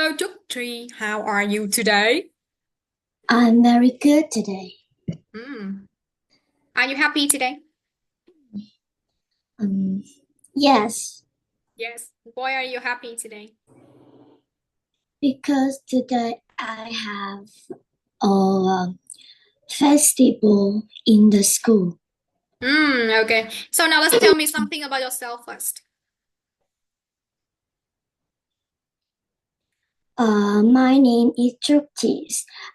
Hello, Trúc Tree. How are you today? I'm very good today. Hmm. Are you happy today? Um, yes, Yes. Why are you happy today? because today I have a festival in the school. Okay. So now let's tell me something about yourself first. My name is Trúc.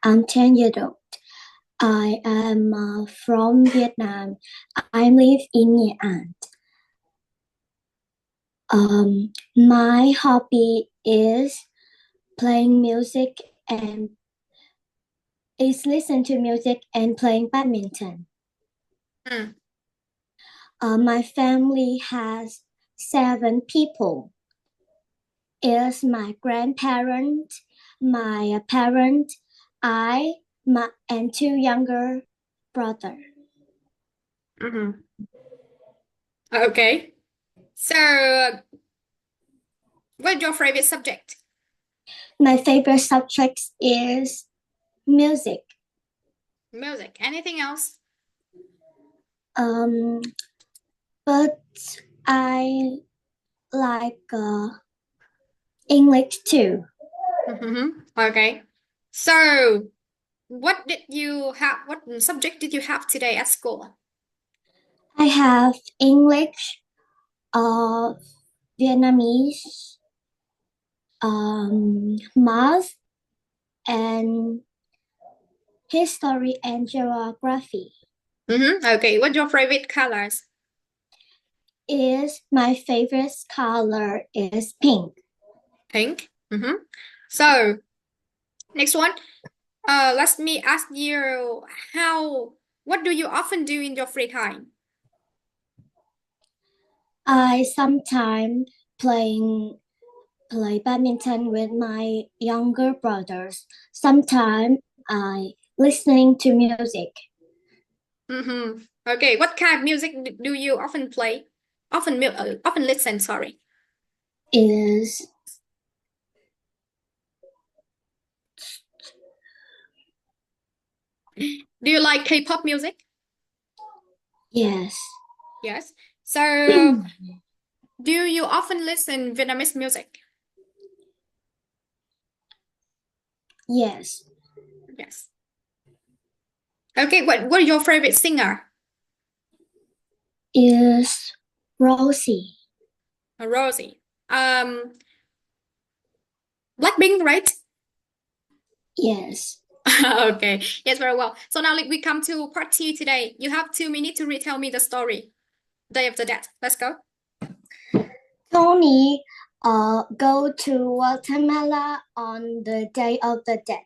I'm 10 years old. I am from Vietnam. I live in Nghệ An. My hobby is playing music and is listen to music and playing badminton. Hmm. My family has 7 people. Is my grandparent, my parent, and 2 younger brother. Mm-hmm. Okay. So, what's your favorite subject? My favorite subject is music. Music. Anything else? Um, but I like English too. Mm-hmm. Okay. So, what did you have? What subject did you have today at school? I have English, Vietnamese, math, and history and geography. Mm-hmm. Okay. What's your favorite colors? Is my favorite color is pink. Pink. Mm-hmm. So, next one. Let me ask you what do you often do in your free time? I sometimes play badminton with my younger brothers. Sometimes I listening to music. Mm-hmm. Okay, what kind of music do you often play? Often listen, sorry. Is Do you like K-pop music? yes. Yes. So, do you often listen Vietnamese music? Yes. Yes. Okay, what is your favorite singer? Is Rosie. Rosie. Um, Blackpink, right? Yes. Okay. Yes, very well. So now we come to part two today. You have 2 minutes to retell me the story. Day of the Dead. Let's go. Tony go to Guatemala on the Day of the Dead.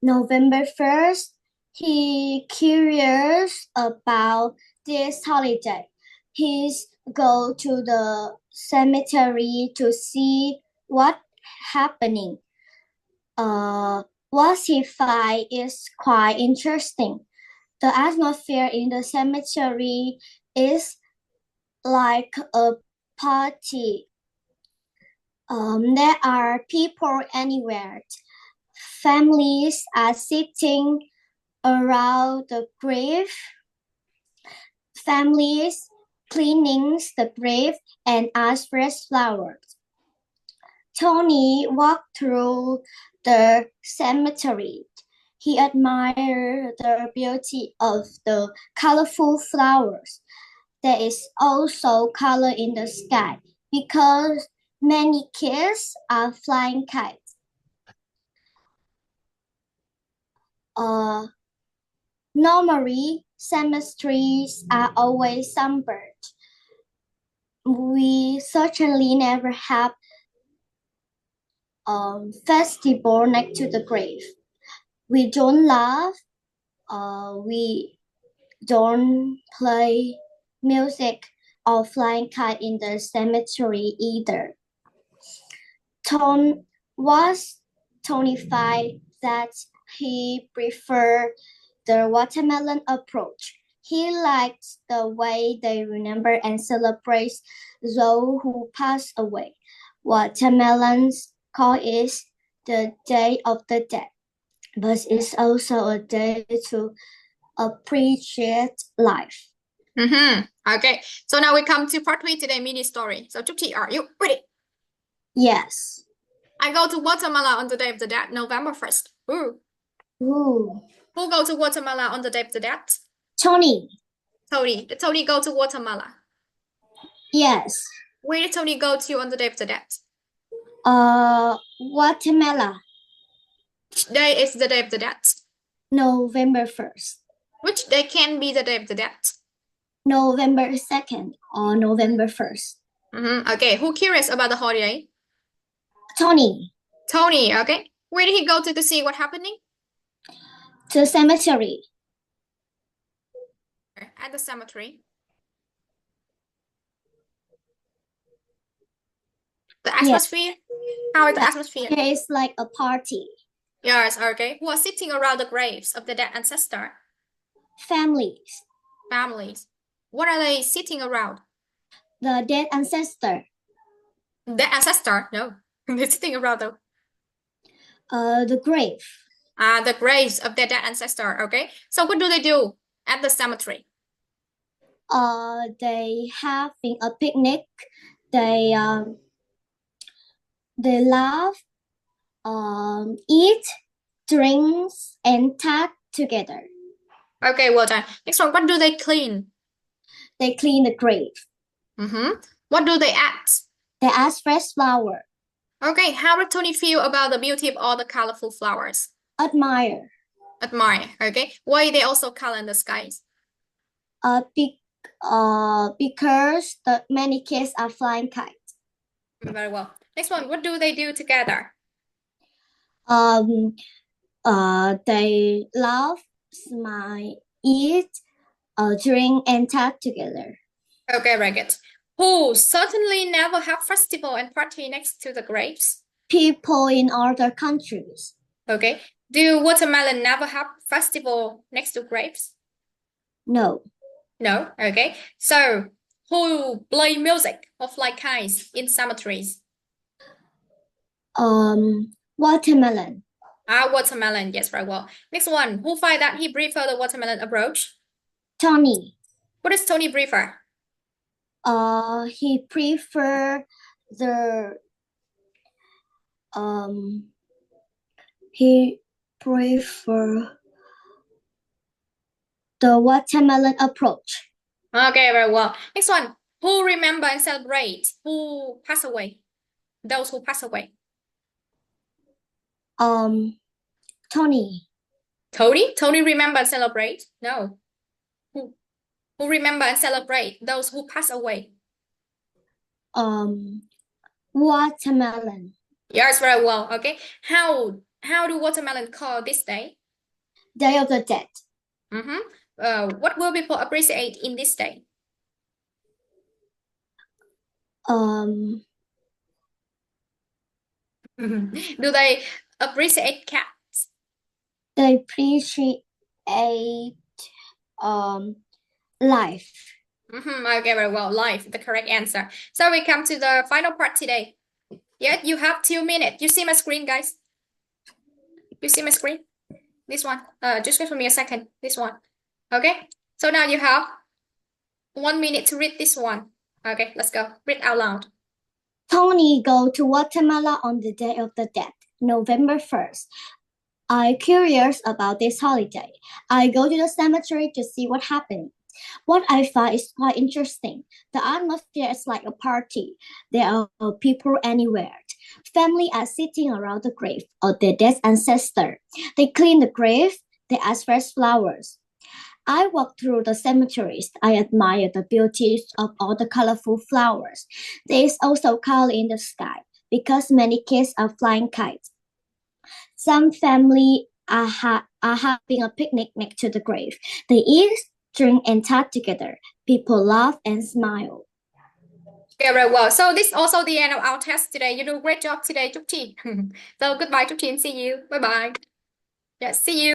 November 1st, he curious about this holiday. He's go to the cemetery to see what happening. What he find is quite interesting. The atmosphere in the cemetery is like a party. There are people anywhere. Families are sitting around the grave. Families cleaning the grave and ask fresh flowers. Tony walked through the cemetery. He admired the beauty of the colorful flowers. There is also color in the sky because many kids are flying kites. Uh, Normally, cemeteries are always sunburned. We certainly never have a festival next to the grave. We don't laugh. We don't play music or flying kite in the cemetery either. Tom was tonified that he preferred the watermelon approach. He liked the way they remember and celebrate those who passed away. Watermelon's call is the Day of the Dead, but it's also a day to appreciate life. Okay, so now we come to part 3 today, mini story. So Trúc, are you ready? Yes. I go to Guatemala on the Day of the Dead, November 1st. Ooh. Ooh. Who go to Guatemala on the Day of the Dead? Tony. Tony. Did Tony go to Guatemala? Yes. Where did Tony go to on the Day of the Dead? Guatemala. Which day is the Day of the Dead? November 1st. Which day can be the Day of the Dead? November 2nd or November 1st. Okay, who curious about the holiday? Tony. Tony, okay. Where did he go to see what happening? To cemetery. At the cemetery. The atmosphere? How is the atmosphere? It is like a party. Yes, okay. Who are sitting around the graves of the dead ancestor? Families. Families. What are they sitting around? The dead ancestor. Dead ancestor? No. They're sitting around though. The grave. The graves of their dead ancestor, okay. So what do they do at the cemetery? They having a picnic. They laugh, eat, drinks, and talk together. Okay, well done. Next one, what do they clean? They clean the grave. What do they add? They add fresh flower. Okay, how did Tony feel about the beauty of all the colorful flowers? Admire. Admire, okay. Why they also color in the skies? Because the many kids are flying kites. Very well. Next one, what do they do together? They laugh, smile, eat, drink, and talk together. Okay, very good. Who certainly never have festival and party next to the graves? People in other countries. Okay. Do watermelon never have festival next to graves? No. No. Okay. So who play music or fly kites in cemeteries? Watermelon. Watermelon. Yes, very well. Next one. Who find that he prefer the watermelon approach? Tony. What does Tony prefer? He prefer the watermelon approach. Okay, very well. Next one. Who remember and celebrate who pass away? Those who pass away. Tony. Tony remember and celebrate? No. Who remember and celebrate those who pass away? Watermelon. Yes, very well. Okay. How do watermelon call this day? Day of the Dead. What will people appreciate in this day? Do they appreciate cats? They appreciate life. Okay, very well. Life, the correct answer. So we come to the final part today. Yeah, you have 2 minutes. You see my screen, guys? You see my screen? This one. Just wait for me a second. This one. Okay. So now you have 1 minute to read this one. Okay, let's go. Read out loud. Tony go to Guatemala on the Day of the Dead, November 1st. I'm curious about this holiday. I go to the cemetery to see what happened. What I find is quite interesting. The atmosphere is like a party. There are people anywhere. Family are sitting around the grave of their dead ancestor. They clean the grave. They add fresh flowers. I walk through the cemeteries. I admire the beauty of all the colorful flowers. There is also color in the sky because many kids are flying kites. Some family are having a picnic next to the grave. They eat, drink, and talk together. People laugh and smile. Okay, very well. So this is also the end of our test today. You do a great job today, Trúc. So goodbye, Trúc, and see you. Bye bye. Yeah, see you.